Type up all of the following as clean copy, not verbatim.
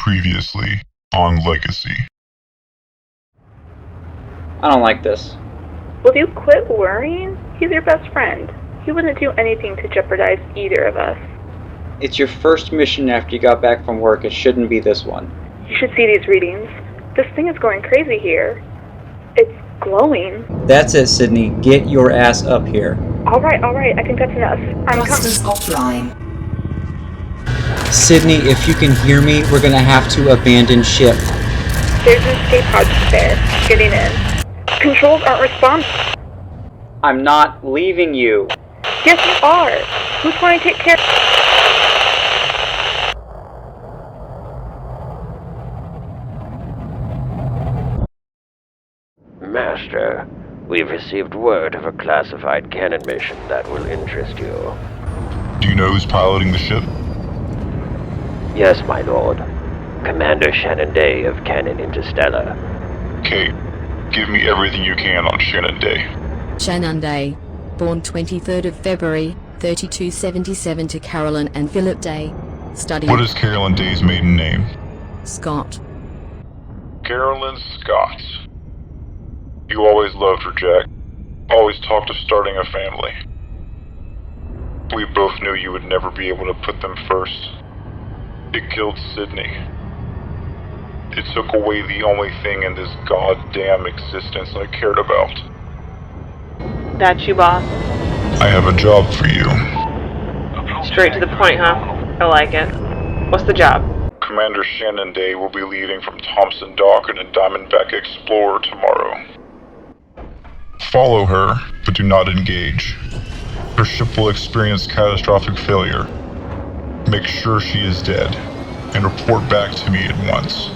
Previously on Legacy. I don't like this. Will you quit worrying? He's your best friend. He wouldn't do anything to jeopardize either of us. It's your first mission after you got back from work. It shouldn't be this one. You should see these readings. This thing is going crazy here. It's glowing. That's it, Sydney. Get your ass up here. Alright, I think that's enough. I'm Thrusters offline. Sydney, if you can hear me, we're gonna have to abandon ship. There's an escape pod there. Getting in. Controls aren't responding. I'm not leaving you. Yes, you are. Who's going to take care? Master, we've received word of a classified cannon mission that will interest you. Do you know who's piloting the ship? Yes, my lord. Commander Shannon Day of Cannon Interstellar. Kate, give me everything you can on Shannon Day. Shannon Day, born 23rd of February, 3277 to Carolyn and Philip Day. Studied... What is Carolyn Day's maiden name? Scott. Carolyn Scott. You always loved her, Jack. Always talked of starting a family. We both knew you would never be able to put them first. It killed Sydney. It took away the only thing in this goddamn existence I cared about. That's you, boss. I have a job for you. Straight to the point, huh? I like it. What's the job? Commander Shannon Day will be leaving from Thompson Dock in a Diamondback Explorer tomorrow. Follow her, but do not engage. Her ship will experience catastrophic failure. Make sure she is dead, and report back to me at once.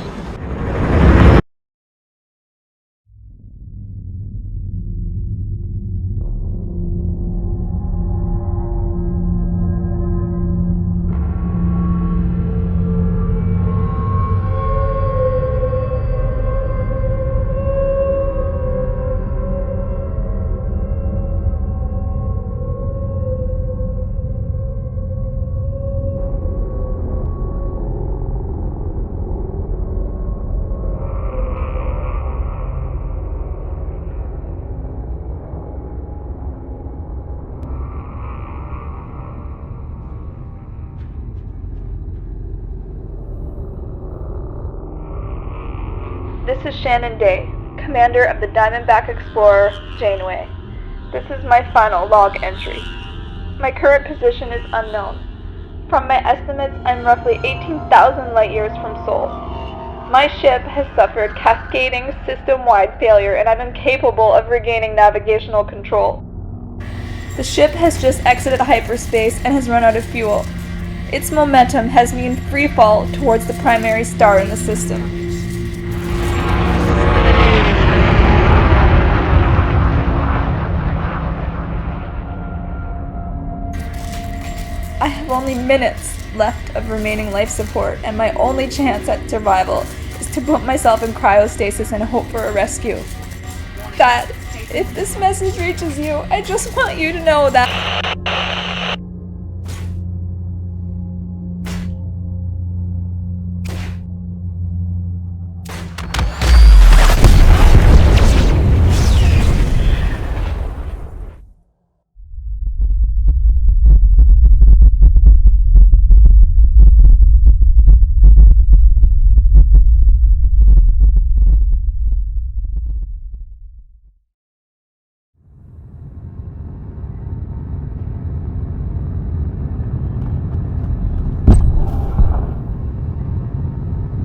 This is Shannon Day, commander of the Diamondback Explorer, Janeway. This is my final log entry. My current position is unknown. From my estimates, I'm roughly 18,000 light years from Sol. My ship has suffered cascading system-wide failure and I'm incapable of regaining navigational control. The ship has just exited hyperspace and has run out of fuel. Its momentum has me in free fall towards the primary star in the system. I have only minutes left of remaining life support, and my only chance at survival is to put myself in cryostasis and hope for a rescue. Dad, if this message reaches you, I just want you to know that...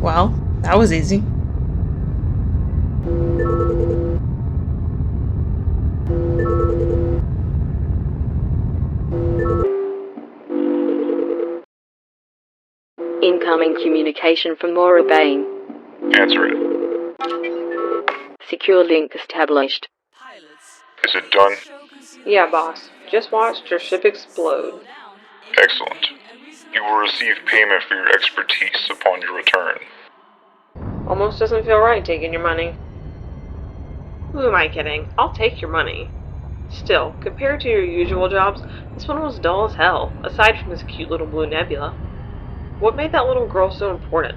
Well, that was easy. Incoming communication from Maura Bain. Answer it. Secure link established. Is it done? Yeah, boss. Just watched your ship explode. Excellent. You will receive payment for your expertise upon your return. Almost doesn't feel right taking your money. Who am I kidding? I'll take your money. Still, compared to your usual jobs, this one was dull as hell, aside from this cute little blue nebula. What made that little girl so important?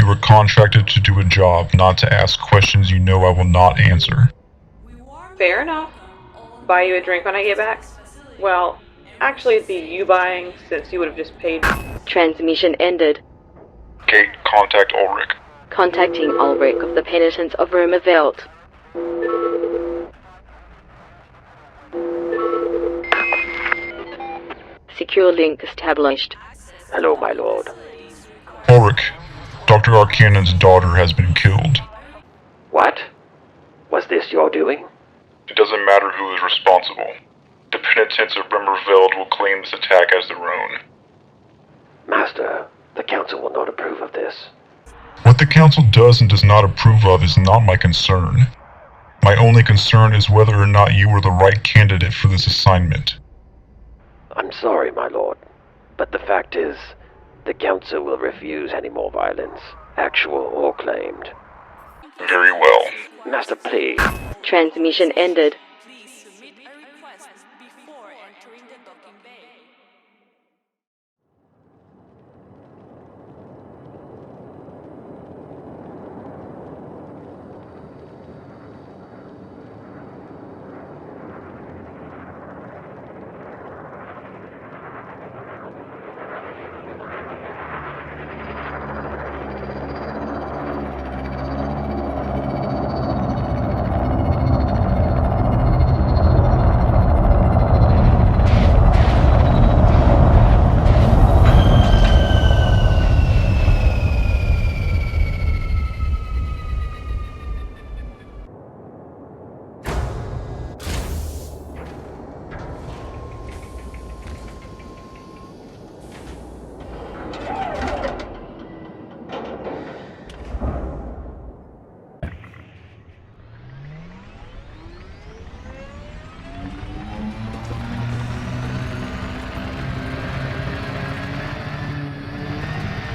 You were contracted to do a job, not to ask questions you know I will not answer. Fair enough. Buy you a drink when I get back? Well, actually it'd be you buying, since you would have just paid. Transmission ended. Kate, contact Ulrich. Contacting Ulrich of the Penitents of Unveiled. Secure link established. Hello, my lord. Ulrich, Dr. Arcannon's daughter has been killed. What? Was this your doing? It doesn't matter who is responsible. The penitents of Unveiled will claim this attack as their own. Master, the council will not approve of this. What the council does and does not approve of is not my concern. My only concern is whether or not you were the right candidate for this assignment. I'm sorry, my lord, but the fact is, the council will refuse any more violence, actual or claimed. Very well. Master, please. Transmission ended.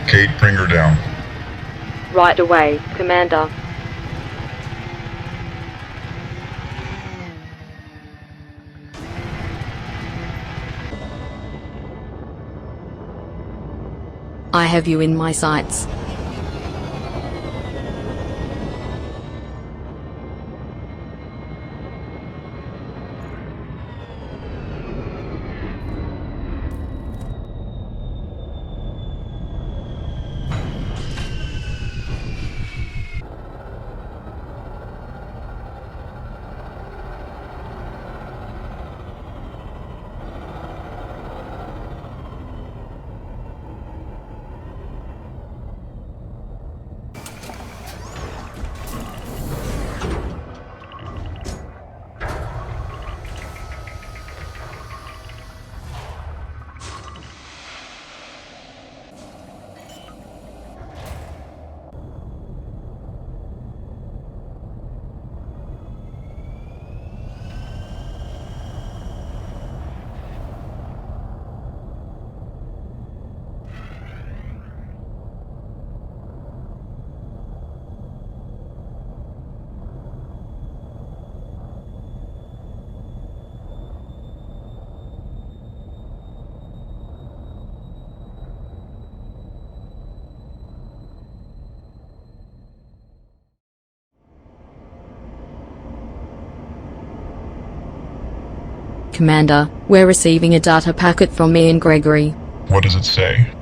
Kate, bring her down. Right away, Commander. I have you in my sights. Commander, we're receiving a data packet from me and Gregory. What does it say?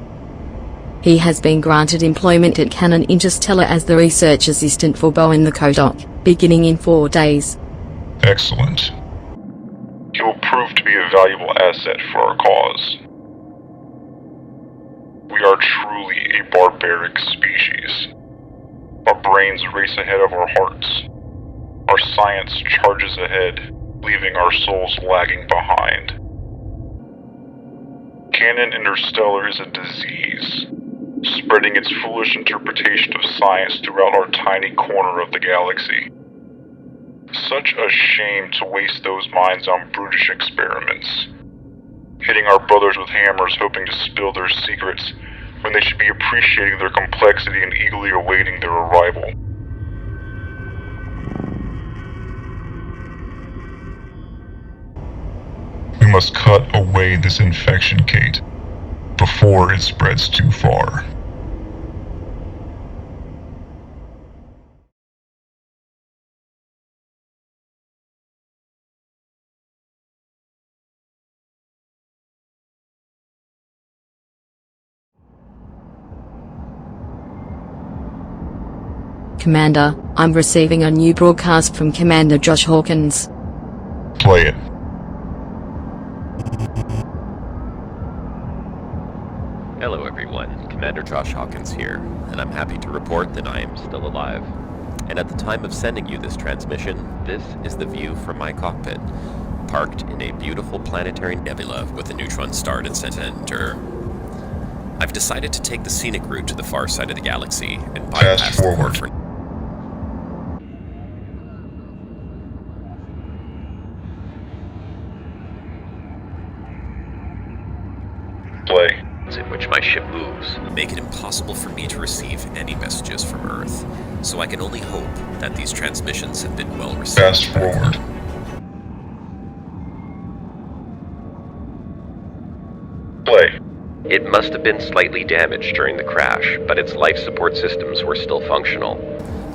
He has been granted employment at Cannon Interstellar as the research assistant for Bowen the Kodak, beginning in 4 days. Excellent. He will prove to be a valuable asset for our cause. We are truly a barbaric species. Our brains race ahead of our hearts. Our science charges ahead, leaving our souls lagging behind. Cannon Interstellar is a disease, spreading its foolish interpretation of science throughout our tiny corner of the galaxy. Such a shame to waste those minds on brutish experiments, hitting our brothers with hammers hoping to spill their secrets when they should be appreciating their complexity and eagerly awaiting their arrival. We must cut away this infection, Kate, before it spreads too far. Commander, I'm receiving a new broadcast from Commander Josh Hawkins. Play it. Hello everyone, Commander Josh Hawkins here, and I'm happy to report that I am still alive. And at the time of sending you this transmission, this is the view from my cockpit, parked in a beautiful planetary nebula with a neutron star at its center. I've decided to take the scenic route to the far side of the galaxy and bypass the core for Play. in which my ship moves make it impossible for me to receive any messages from Earth, so I can only hope that these transmissions have been well received. Fast forward. Play. It must have been slightly damaged during the crash, but its life support systems were still functional.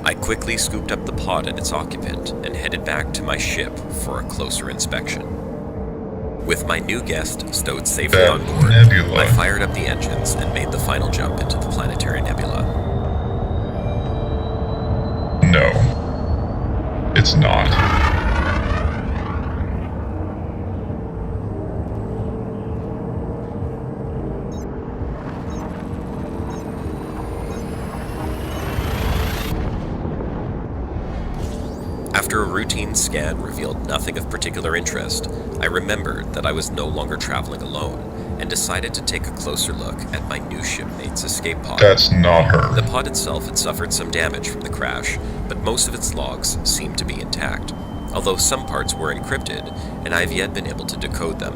I quickly scooped up the pod and its occupant and headed back to my ship for a closer inspection. With my new guest stowed safely on board, nebula. I fired up the engines and made the final jump into the planetary nebula. No. It's not. After a routine scan revealed nothing of particular interest, I remembered that I was no longer traveling alone, and decided to take a closer look at my new shipmate's escape pod. That's not her. The pod itself had suffered some damage from the crash, but most of its logs seemed to be intact, although some parts were encrypted, and I have yet been able to decode them.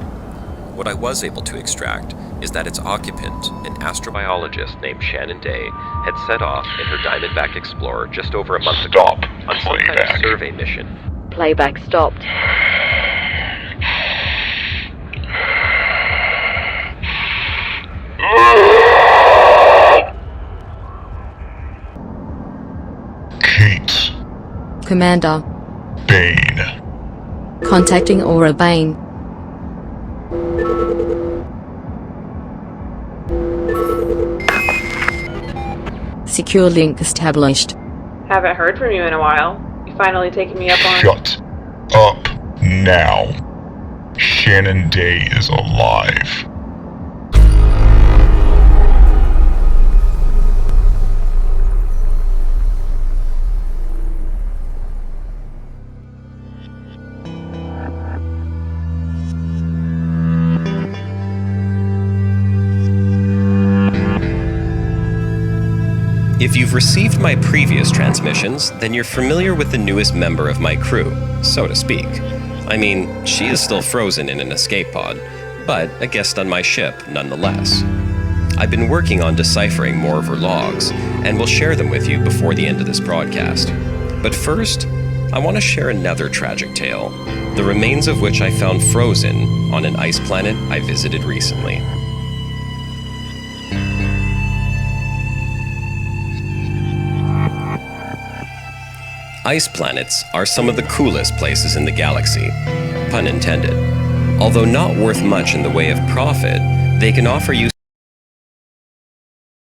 What I was able to extract is that its occupant, an astrobiologist named Shannon had set off in her Diamondback Explorer just over a month ago on some kind of survey mission. Playback stopped. Kate. Commander, Bane. contacting Aura Bane. Secure link established. Haven't heard from you in a while. You finally taken me up on... Shut up now. Shannon Day is alive. If you've received my previous transmissions, then you're familiar with the newest member of my crew, so to speak. I mean, she is still frozen in an escape pod, but a guest on my ship nonetheless. I've been working on deciphering more of her logs, and will share them with you before the end of this broadcast. But first, I want to share another tragic tale, the remains of which I found frozen on an ice planet I visited recently. Ice planets are some of the coolest places in the galaxy, pun intended. Although not worth much in the way of profit, they can offer you